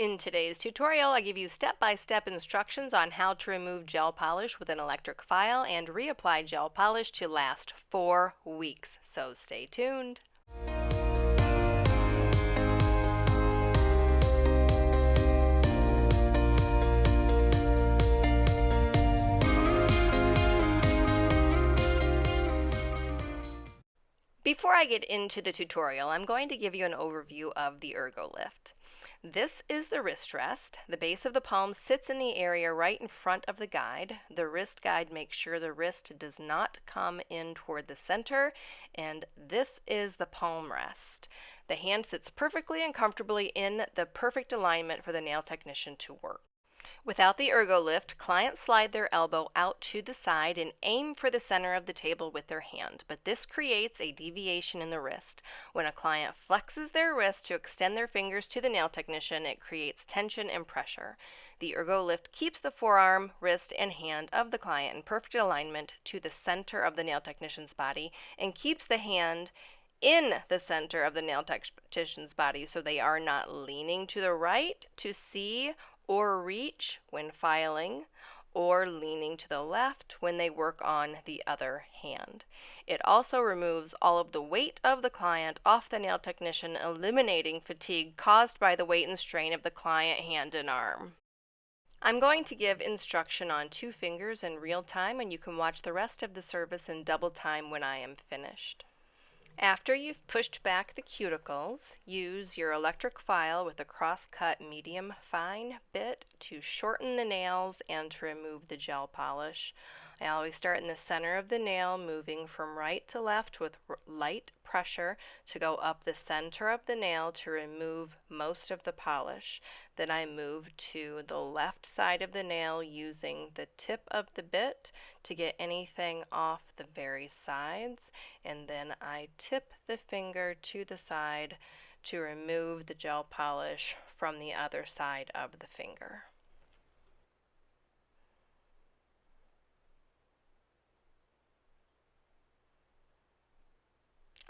In today's tutorial, I give you step-by-step instructions on how to remove gel polish with an electric file and reapply gel polish to last 4 weeks. So stay tuned. Before I get into the tutorial, I'm going to give you an overview of the Ergo Lift. This is the wrist rest. The base of the palm sits in the area right in front of the guide. The wrist guide makes sure the wrist does not come in toward the center, and this is the palm rest. The hand sits perfectly and comfortably in the perfect alignment for the nail technician to work. Without the Ergo Lift, clients slide their elbow out to the side and aim for the center of the table with their hand, but this creates a deviation in the wrist. When a client flexes their wrist to extend their fingers to the nail technician, it creates tension and pressure. The Ergo Lift keeps the forearm, wrist, and hand of the client in perfect alignment to the center of the nail technician's body and keeps the hand in the center of the nail technician's body so they are not leaning to the right to see or reach when filing, or leaning to the left when they work on the other hand. It also removes all of the weight of the client off the nail technician, eliminating fatigue caused by the weight and strain of the client hand and arm. I'm going to give instruction on 2 fingers in real time, and you can watch the rest of the service in double time when I am finished. After you've pushed back the cuticles, use your electric file with a cross-cut medium fine bit to shorten the nails and to remove the gel polish. I always start in the center of the nail, moving from right to left with light pressure to go up the center of the nail to remove most of the polish. Then I move to the left side of the nail using the tip of the bit to get anything off the very sides, and then I tip the finger to the side to remove the gel polish from the other side of the finger.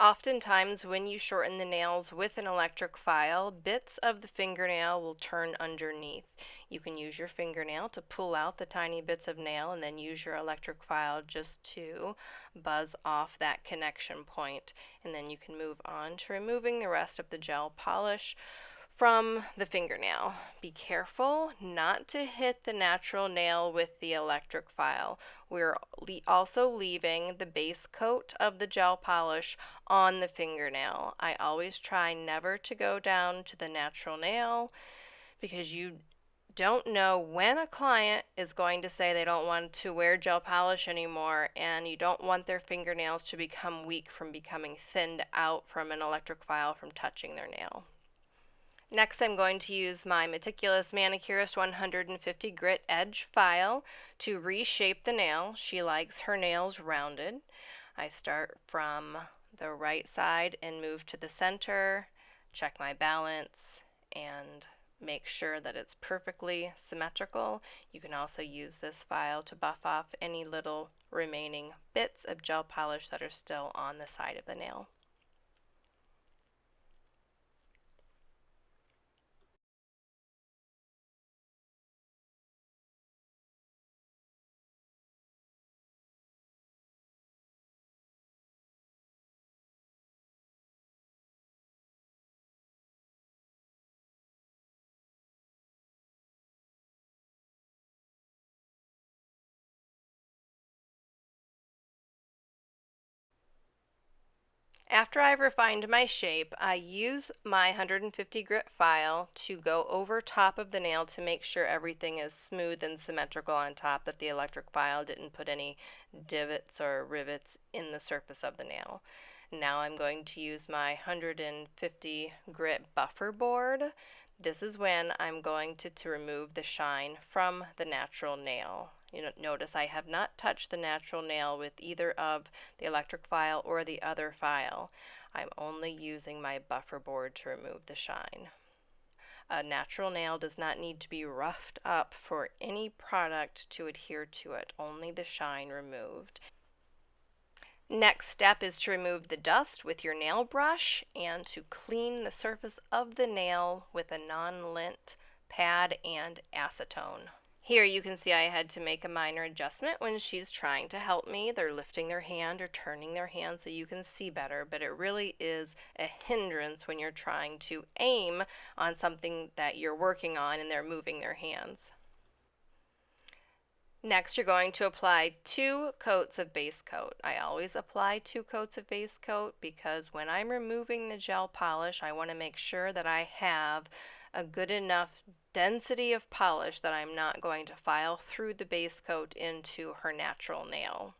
Oftentimes, when you shorten the nails with an electric file, bits of the fingernail will turn underneath. You can use your fingernail to pull out the tiny bits of nail and then use your electric file just to buzz off that connection point. And then you can move on to removing the rest of the gel polish from the fingernail. Be careful not to hit the natural nail with the electric file. We're also leaving the base coat of the gel polish on the fingernail. I always try never to go down to the natural nail because you don't know when a client is going to say they don't want to wear gel polish anymore, and you don't want their fingernails to become weak from becoming thinned out from an electric file from touching their nail. Next, I'm going to use my Meticulous Manicurist 150 grit edge file to reshape the nail. She likes her nails rounded. I start from the right side and move to the center, check my balance, and make sure that it's perfectly symmetrical. You can also use this file to buff off any little remaining bits of gel polish that are still on the side of the nail. After I've refined my shape, I use my 150 grit file to go over top of the nail to make sure everything is smooth and symmetrical on top, that the electric file didn't put any divots or rivets in the surface of the nail. Now I'm going to use my 150 grit buffer board. This is when I'm going to remove the shine from the natural nail. Notice I have not touched the natural nail with either of the electric file or the other file. I'm only using my buffer board to remove the shine. A natural nail does not need to be roughed up for any product to adhere to it, only the shine removed. Next step is to remove the dust with your nail brush and to clean the surface of the nail with a non-lint pad and acetone. Here you can see I had to make a minor adjustment when she's trying to help me. They're lifting their hand or turning their hand so you can see better, but it really is a hindrance when you're trying to aim on something that you're working on and they're moving their hands. Next, you're going to apply 2 coats of base coat. I always apply 2 coats of base coat because when I'm removing the gel polish, I want to make sure that I have a good enough density of polish that I'm not going to file through the base coat into her natural nail.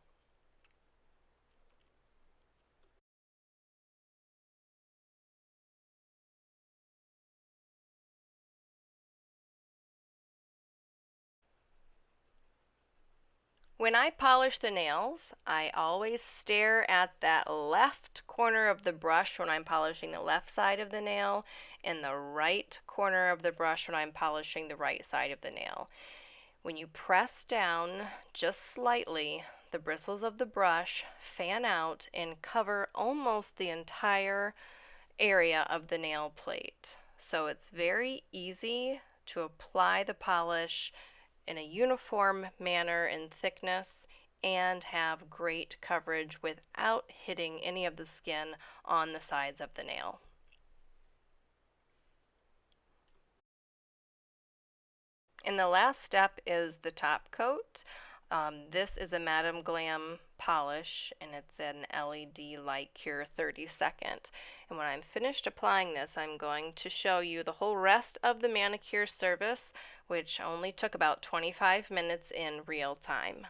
When I polish the nails, I always stare at that left corner of the brush when I'm polishing the left side of the nail and the right corner of the brush when I'm polishing the right side of the nail. When you press down just slightly, the bristles of the brush fan out and cover almost the entire area of the nail plate. So it's very easy to apply the polish in a uniform manner in thickness and have great coverage without hitting any of the skin on the sides of the nail. And the last step is the top coat. This is a Madame Glam polish and it's an LED light cure 30-second. And when I'm finished applying this, I'm going to show you the whole rest of the manicure service, which only took about 25 minutes in real time.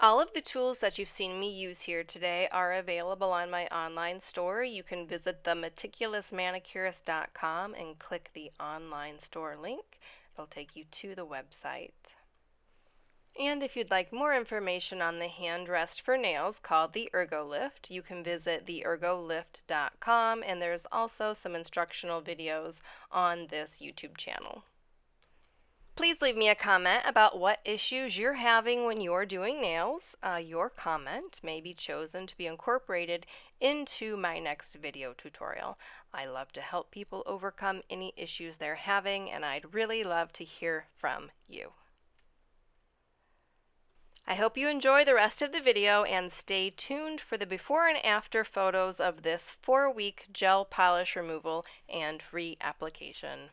All of the tools that you've seen me use here today are available on my online store. You can visit themeticulousmanicurist.com and click the online store link. It'll take you to the website. And if you'd like more information on the hand rest for nails called the Ergo Lift, you can visit theergolift.com, and there's also some instructional videos on this YouTube channel. Please leave me a comment about what issues you're having when you're doing nails. Your comment may be chosen to be incorporated into my next video tutorial. I love to help people overcome any issues they're having, and I'd really love to hear from you. I hope you enjoy the rest of the video and stay tuned for the before and after photos of this 4-week gel polish removal and reapplication.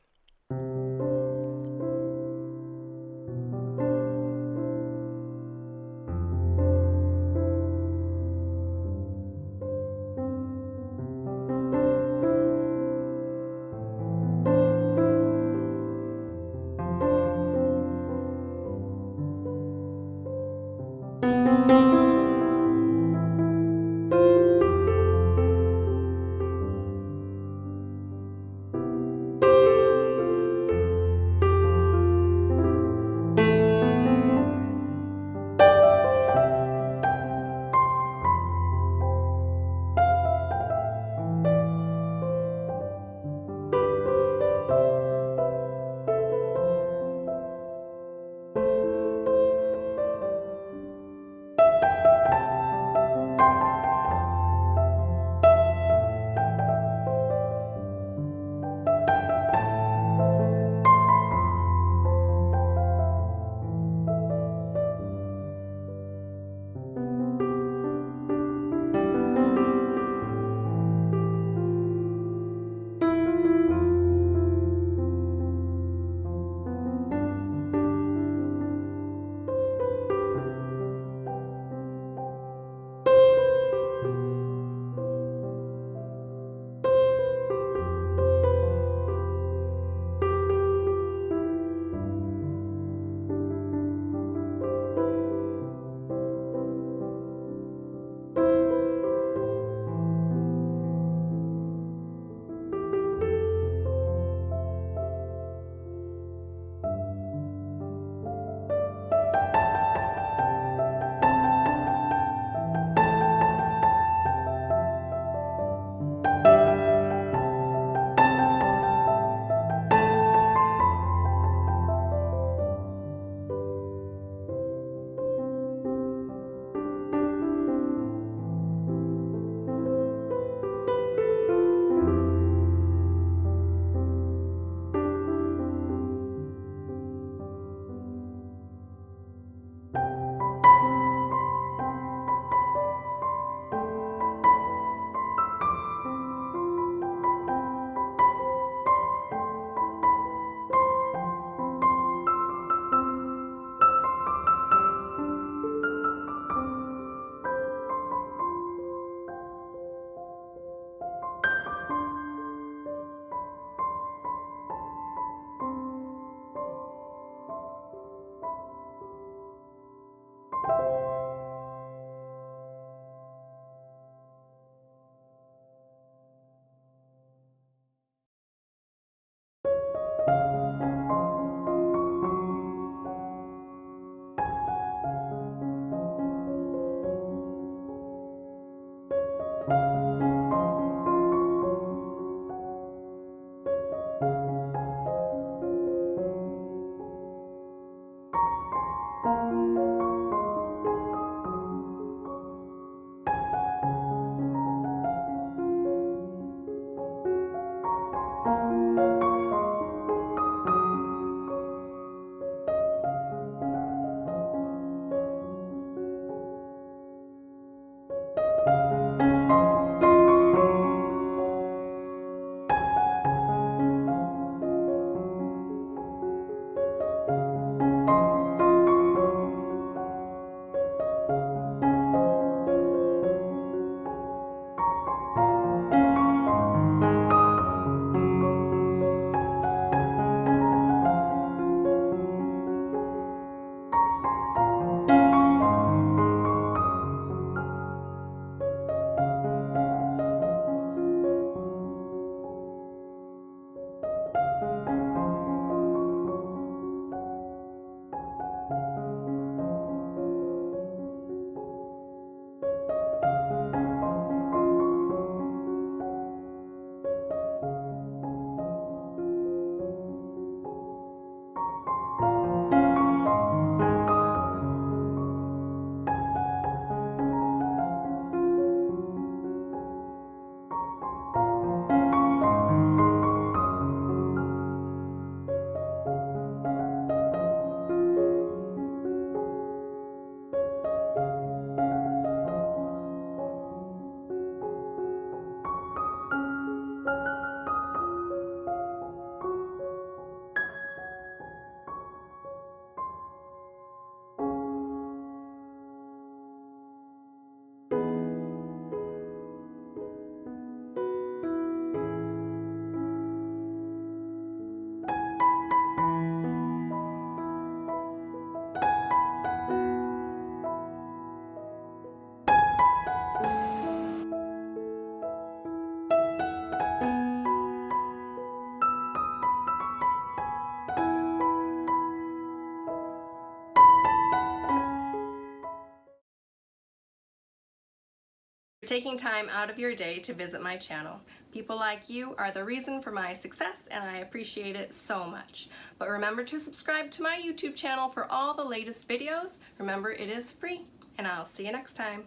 For taking time out of your day to visit my channel. People like you are the reason for my success, and I appreciate it so much. But remember to subscribe to my YouTube channel for all the latest videos. Remember, it is free, and I'll see you next time.